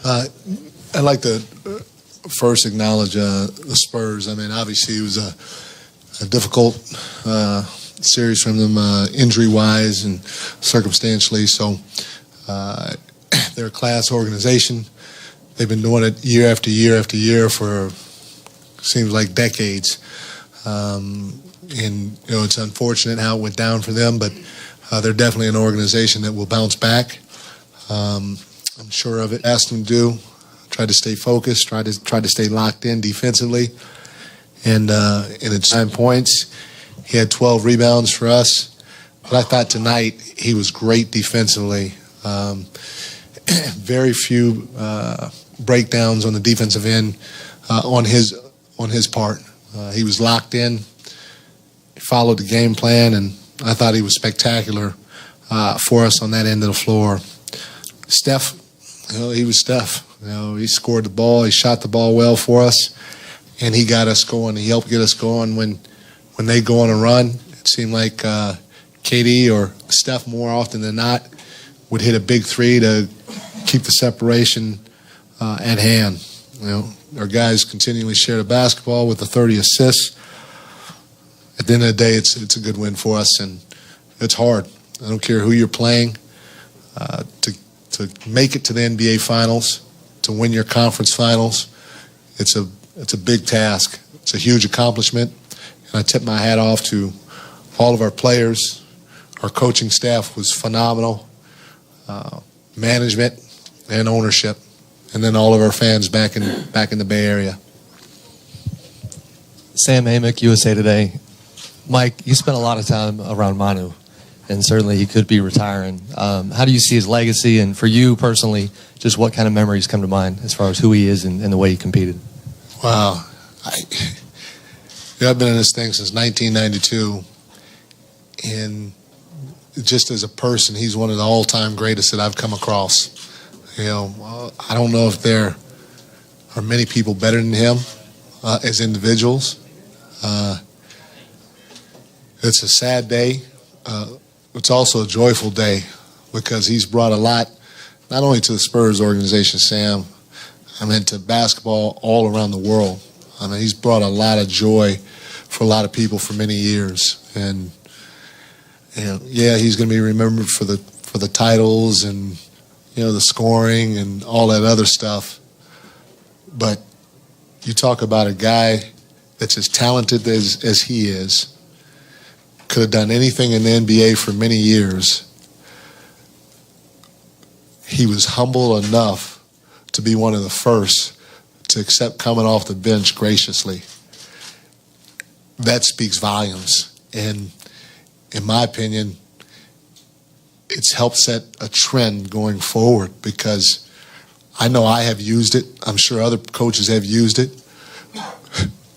I'd like to first acknowledge the Spurs. I mean, obviously it was a difficult series from them injury-wise and circumstantially. So they're a class organization. They've been doing it year after year after year for seems like decades. And it's unfortunate how it went down for them, but they're definitely an organization that will bounce back. I'm sure of it. Asked them to do. Tried to stay focused. Tried to stay locked in defensively. And it's 9 points. He had 12 rebounds for us. But I thought tonight he was great defensively. Very few breakdowns on the defensive end on his part. He was locked in. He followed the game plan, and I thought he was spectacular for us on that end of the floor. Steph, he was Steph. He scored the ball. He shot the ball well for us, and he got us going. He helped get us going when they go on a run. It seemed like KD or Steph more often than not would hit a big three to keep the separation at hand. Our guys continually share the basketball with the 30 assists. At the end of the day, it's a good win for us, and it's hard. I don't care who you're playing. To make it to the NBA Finals, to win your conference finals, it's a big task. It's a huge accomplishment, and I tip my hat off to all of our players. Our coaching staff was phenomenal, management and ownership, and then all of our fans back in the Bay Area. Sam Amick, USA Today. Mike, you spent a lot of time around Manu, and certainly he could be retiring. How do you see his legacy, and for you personally, just what kind of memories come to mind as far as who he is and the way he competed? Wow. I've been in this thing since 1992, and just as a person, he's one of the all-time greatest that I've come across. I don't know if there are many people better than him as individuals. It's a sad day. It's also a joyful day because he's brought a lot, not only to the Spurs organization, Sam, to basketball all around the world. He's brought a lot of joy for a lot of people for many years. And he's going to be remembered for the titles and the scoring and all that other stuff. But you talk about a guy that's as talented as he is, could have done anything in the NBA for many years. He was humble enough to be one of the first to accept coming off the bench graciously. That speaks volumes. And in my opinion, it's helped set a trend going forward because I know I have used it. I'm sure other coaches have used it.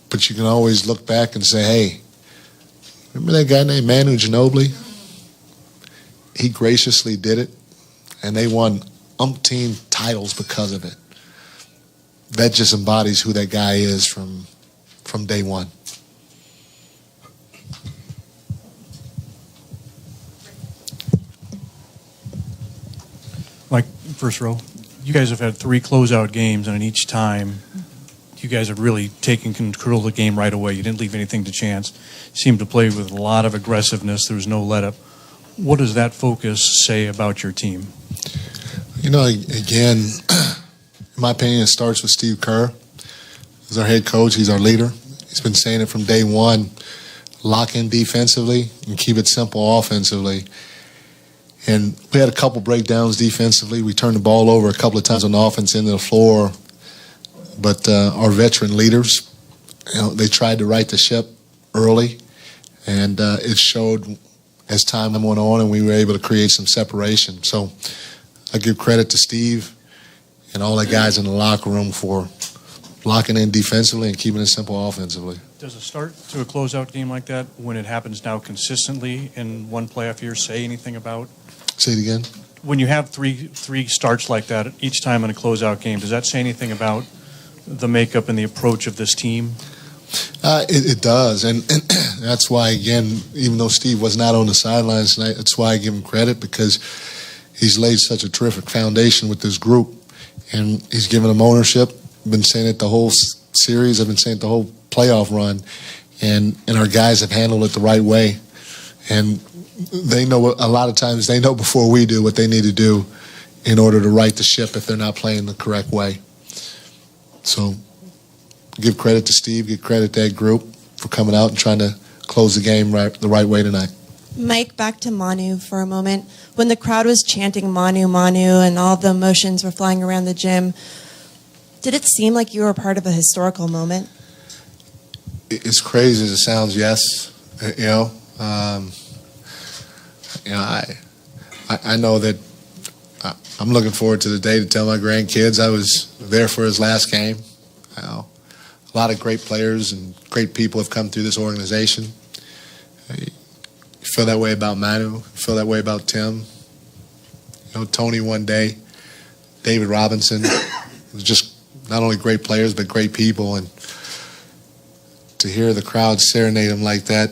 But you can always look back and say, hey, remember that guy named Manu Ginobili? He graciously did it, and they won umpteen titles because of it. That just embodies who that guy is from day one. Mike, first row. You guys have had 3 closeout games, and in each time, you guys have really taken control of the game right away. You didn't leave anything to chance. You seemed to play with a lot of aggressiveness. There was no let-up. What does that focus say about your team? Again, in my opinion, it starts with Steve Kerr. He's our head coach. He's our leader. He's been saying it from day one. Lock in defensively and keep it simple offensively. And we had a couple breakdowns defensively. We turned the ball over a couple of times on the offense end of the floor. But our veteran leaders, they tried to right the ship early, and it showed as time went on, and we were able to create some separation. So I give credit to Steve and all the guys in the locker room for locking in defensively and keeping it simple offensively. Does a start to a closeout game like that, when it happens now consistently in one playoff year, say anything about? Say it again. When you have three starts like that each time in a closeout game, does that say anything about the makeup and the approach of this team? It does, and that's why, again, even though Steve was not on the sidelines tonight, that's why I give him credit, because he's laid such a terrific foundation with this group. and he's given them ownership. I've been saying it the whole series. I've been saying it the whole playoff run, and our guys have handled it the right way. And they know a lot of times they know before we do what they need to do in order to right the ship if they're not playing the correct way. So give credit to Steve, give credit to that group for coming out and trying to close the game the right way tonight. Mike, back to Manu for a moment. When the crowd was chanting Manu, Manu, and all the emotions were flying around the gym, did it seem like you were part of a historical moment? As crazy as it sounds, yes. I know that I'm looking forward to the day to tell my grandkids I was there for his last game. A lot of great players and great people have come through this organization. You feel that way about Manu. You feel that way about Tim. Tony one day, David Robinson. It was just not only great players but great people, and to hear the crowd serenade them like that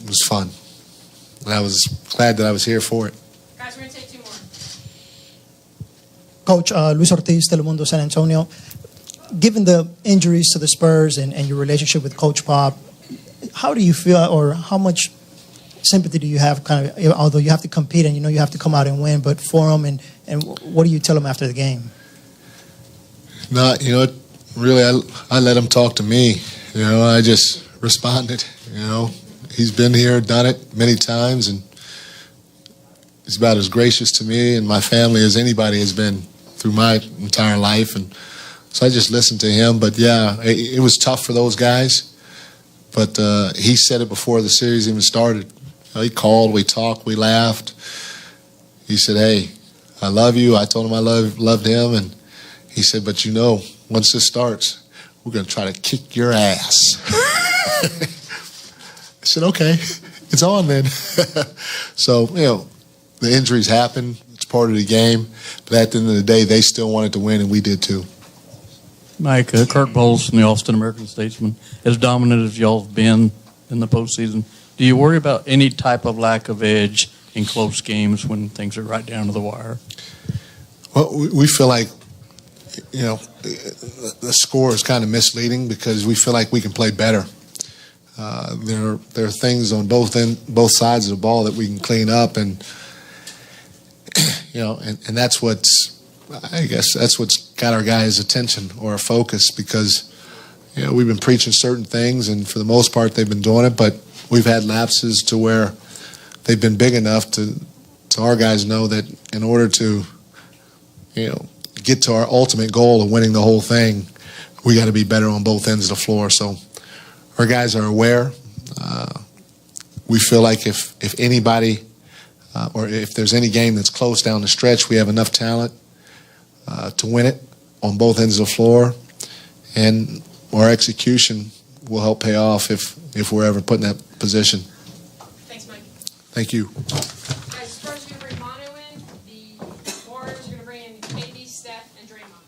was fun. And I was glad that I was here for it. Guys, we're going to take two more. Coach, Luis Ortiz, Telemundo, San Antonio. Given the injuries to the Spurs and your relationship with Coach Pop, how do you feel, or how much sympathy do you have, kind of, although you have to compete and you have to come out and win, but for him, and what do you tell him after the game? No, really, I let him talk to me. I just responded. He's been here, done it many times, and he's about as gracious to me and my family as anybody has been through my entire life. And so I just listened to him. But yeah, it was tough for those guys. But he said it before the series even started. He called, we talked, we laughed. He said, "Hey, I love you." I told him I loved him, and he said, "But once this starts, we're going to try to kick your ass." I said, "Okay, it's on then." So, the injuries happen. It's part of the game. But at the end of the day, they still wanted to win, and we did too. Mike, Kirk Bowles from the Austin American-Statesman, as dominant as y'all have been in the postseason, do you worry about any type of lack of edge in close games when things are right down to the wire? Well, we feel like, the score is kind of misleading because we feel like we can play better. There are things on both sides of the ball that we can clean up, and and that's what's got our guys' attention or our focus, because we've been preaching certain things, and for the most part they've been doing it, but we've had lapses to where they've been big enough to our guys know that in order to get to our ultimate goal of winning the whole thing, we got to be better on both ends of the floor. So our guys are aware. We feel like if anybody or if there's any game that's close down the stretch, we have enough talent to win it on both ends of the floor, and our execution will help pay off if we're ever put in that position. Thanks, Mike. Thank you. Guys, Spurs are going to bring Manu in. The Warriors are going to bring in KD, Steph, and Draymond.